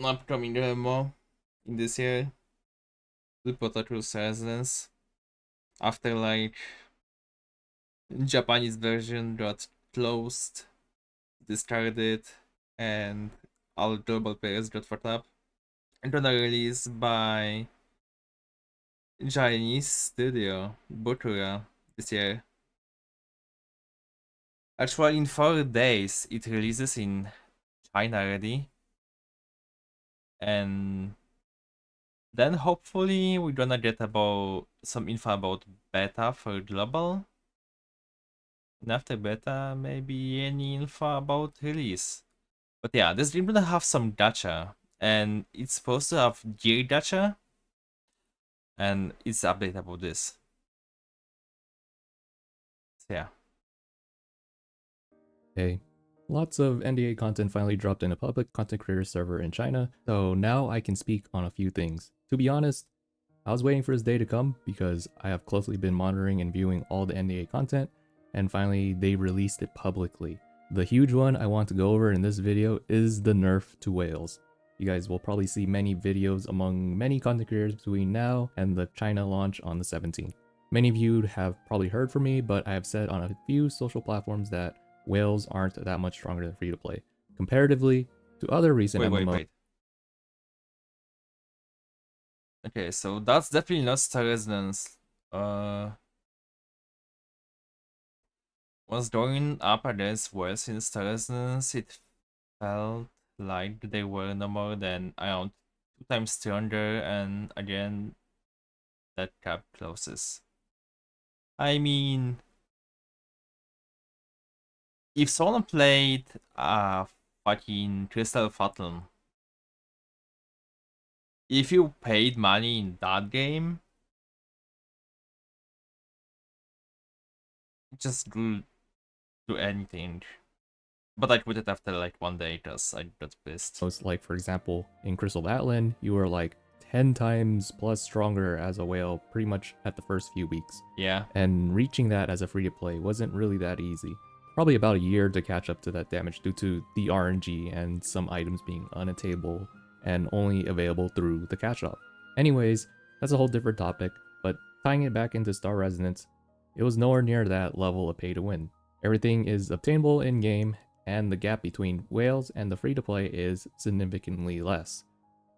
upcoming demo in this year. The Potato's Residence. After like Japanese version got closed, discarded, and all global players got fucked up. And then a release by Chinese studio Bokura this year. Actually, in 4 days, it releases in China already. And then hopefully we're gonna get about some info about beta for global. And after beta, maybe any info about release. But yeah, this game gonna have some gacha. And it's supposed to have gear gacha. And it's update about this. So yeah. Hey, lots of NDA content finally dropped in a public content creator server in China, so now I can speak on a few things. To be honest, I was waiting for this day to come because I have closely been monitoring and viewing all the NDA content, and finally they released it publicly. The huge one I want to go over in this video is the nerf to whales. You guys will probably see many videos among many content creators between now and the China launch on the 17th. Many of you have probably heard from me, but I have said on a few social platforms that whales aren't that much stronger than free-to-play, comparatively to other recent MMOs. Wait. Okay, so that's definitely not Star Resonance. Was going up against whales in Star Resonance, it felt like they were no more than around 2 times stronger, and again, that cap closes. I mean, if someone played fucking Crystal Phantom, if you paid money in that game, just do anything. But I quit it after like 1 day because I got pissed. Like, for example, in Crystal Battleland, you were like 10 times plus stronger as a whale pretty much at the first few weeks. Yeah. And reaching that as a free-to-play wasn't really that easy. Probably about a year to catch up to that damage due to the RNG and some items being unattainable and only available through the cash shop. Anyways, that's a whole different topic, but tying it back into Star Resonance, it was nowhere near that level of pay to win. Everything is obtainable in-game, and the gap between whales and the free-to-play is significantly less.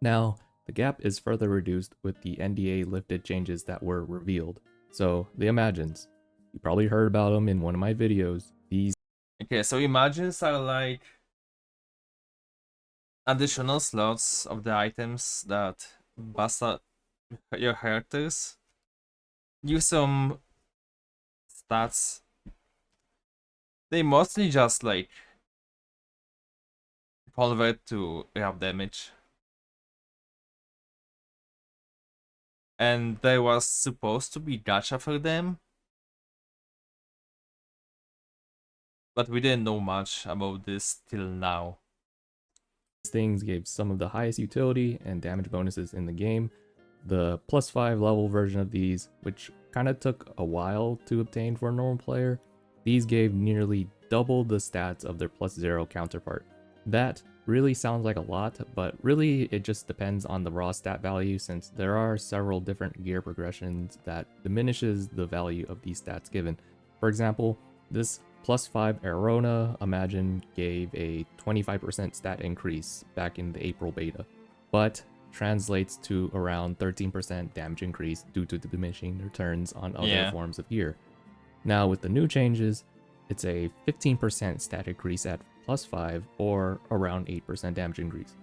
Now, the gap is further reduced with the NDA lifted changes that were revealed. So, the Imagines. You probably heard about them in one of my videos. These Okay, so Imagines are like additional slots of the items that bust out your characters. Give some stats. They mostly just like convert to rap damage. And there was supposed to be gacha for them, but we didn't know much about this till now. things gave some of the highest utility and damage bonuses in the game. The +5 level version of these, which kind of took a while to obtain for a normal player, these gave nearly double the stats of their +0 counterpart. That really sounds like a lot, but really it just depends on the raw stat value, since there are several different gear progressions that diminishes the value of these stats given. For example, this +5 Arona Imagine gave a 25% stat increase back in the April beta, but translates to around 13% damage increase due to the diminishing returns on other forms of gear. Now with the new changes, it's a 15% stat increase at +5 or around 8% damage increase.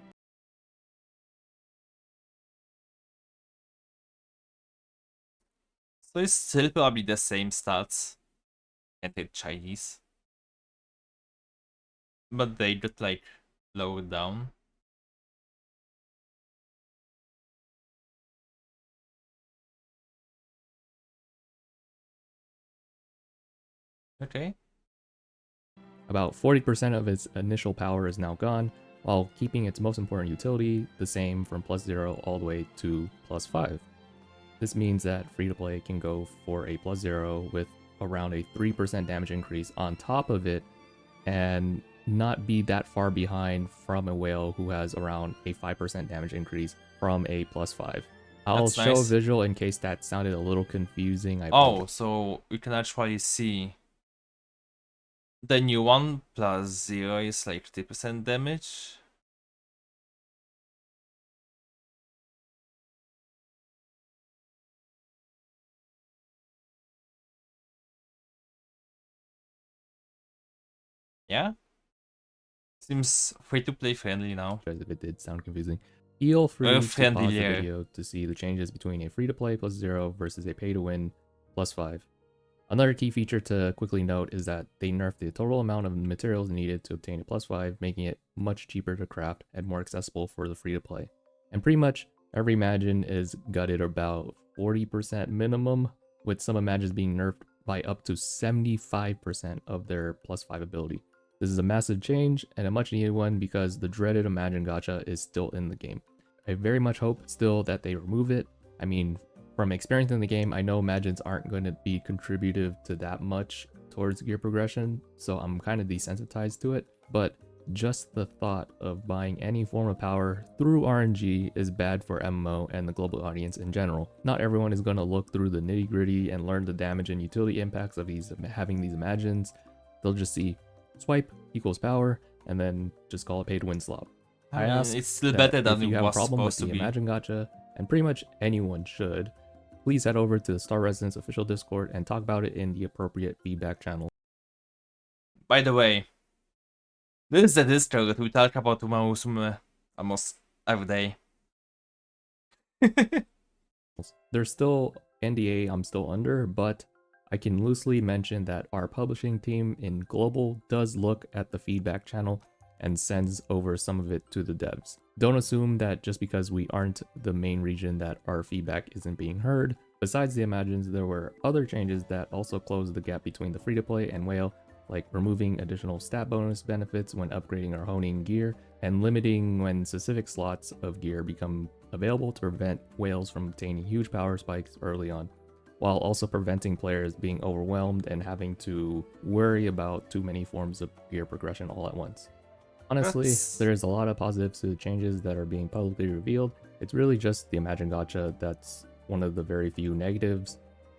So it's still probably the same stats, and they're Chinese, but they got like lowered down. Okay. About 40% of its initial power is now gone, while keeping its most important utility the same from +0 all the way to +5. This means that free-to-play can go for a +0 with around a 3% damage increase on top of it, and not be that far behind from a whale who has around a 5% damage increase from a +5. I'll That's show a nice. visual in case that sounded a little confusing. Oh, so you can actually see the new one +0 is like 50% damage. Yeah? Seems free-to-play friendly now. If it did sound confusing. Feel free to pause the Friendlier. video to see the changes between a free-to-play +0 versus a pay-to-win +5. Another key feature to quickly note is that they nerfed the total amount of materials needed to obtain a +5, making it much cheaper to craft and more accessible for the free-to-play. And pretty much every Imagine is gutted about 40% minimum, with some Imagines being nerfed by up to 75% of their +5 ability. This is a massive change and a much needed one because the dreaded Imagine gacha is still in the game. I very much hope still that they remove it. I mean, from experience in the game, I know Imagines aren't going to be contributive to that much towards gear progression, so I'm kind of desensitized to it, but just the thought of buying any form of power through RNG is bad for MMO and the global audience in general. Not everyone is going to look through the nitty gritty and learn the damage and utility impacts of having these Imagines. They'll just see swipe equals power and then just call it pay to win slop. I mean, ask it's still that better than if you it have a was problem with supposed the to be. Imagine gacha, and pretty much anyone should, please head over to the Star Residence official Discord and talk about it in the appropriate feedback channel. By the way, this is the Discord that we talk about almost every day. There's still NDA I'm still under, but I can loosely mention that our publishing team in Global does look at the feedback channel and sends over some of it to the devs. Don't assume that just because we aren't the main region that our feedback isn't being heard. Besides the Imagines, there were other changes that also closed the gap between the free-to-play and whale, like removing additional stat bonus benefits when upgrading or honing gear, and limiting when specific slots of gear become available to prevent whales from obtaining huge power spikes early on, while also preventing players being overwhelmed and having to worry about too many forms of gear progression all at once. Honestly, there's a lot of positives to the changes that are being publicly revealed. It's really just the Imagine gacha that's one of the very few negatives,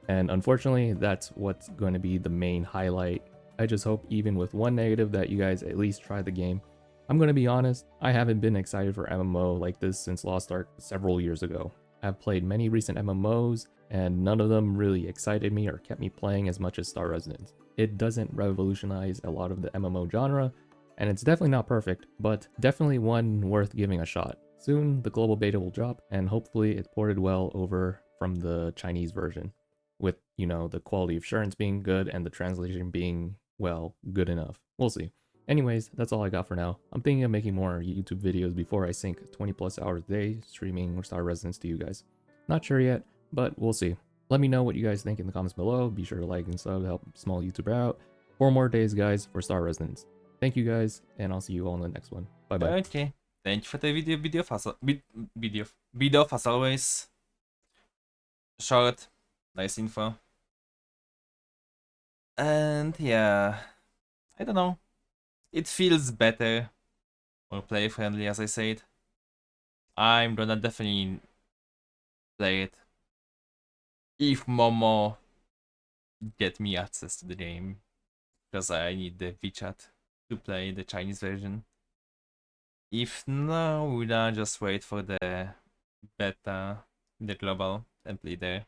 and unfortunately that's what's going to be the main highlight. I just hope even with one negative that you guys at least try the game. I'm going to be honest, I haven't been excited for MMO like this since Lost Ark several years ago. I've played many recent MMOs, and none of them really excited me or kept me playing as much as Star Residence. It doesn't revolutionize a lot of the MMO genre, and it's definitely not perfect, but definitely one worth giving a shot. Soon, the global beta will drop, and hopefully it's ported well over from the Chinese version, with, the quality of assurance being good and the translation being, well, good enough. We'll see. Anyways, that's all I got for now. I'm thinking of making more YouTube videos before I sink 20 plus hours a day streaming Star Residence to you guys. Not sure yet, but we'll see. Let me know what you guys think in the comments below. Be sure to like and sub to help small YouTuber out. 4 more days, guys, for Star Residence. Thank you guys, and I'll see you all in the next one. Bye bye. Okay, thank you for the Bidoof as always. Short, nice info. And yeah, I don't know. It feels better, more play friendly as I said. I'm gonna definitely play it if Momo get me access to the game, because I need the VChat to play the Chinese version. If no, we're gonna just wait for the beta, the global, and play there.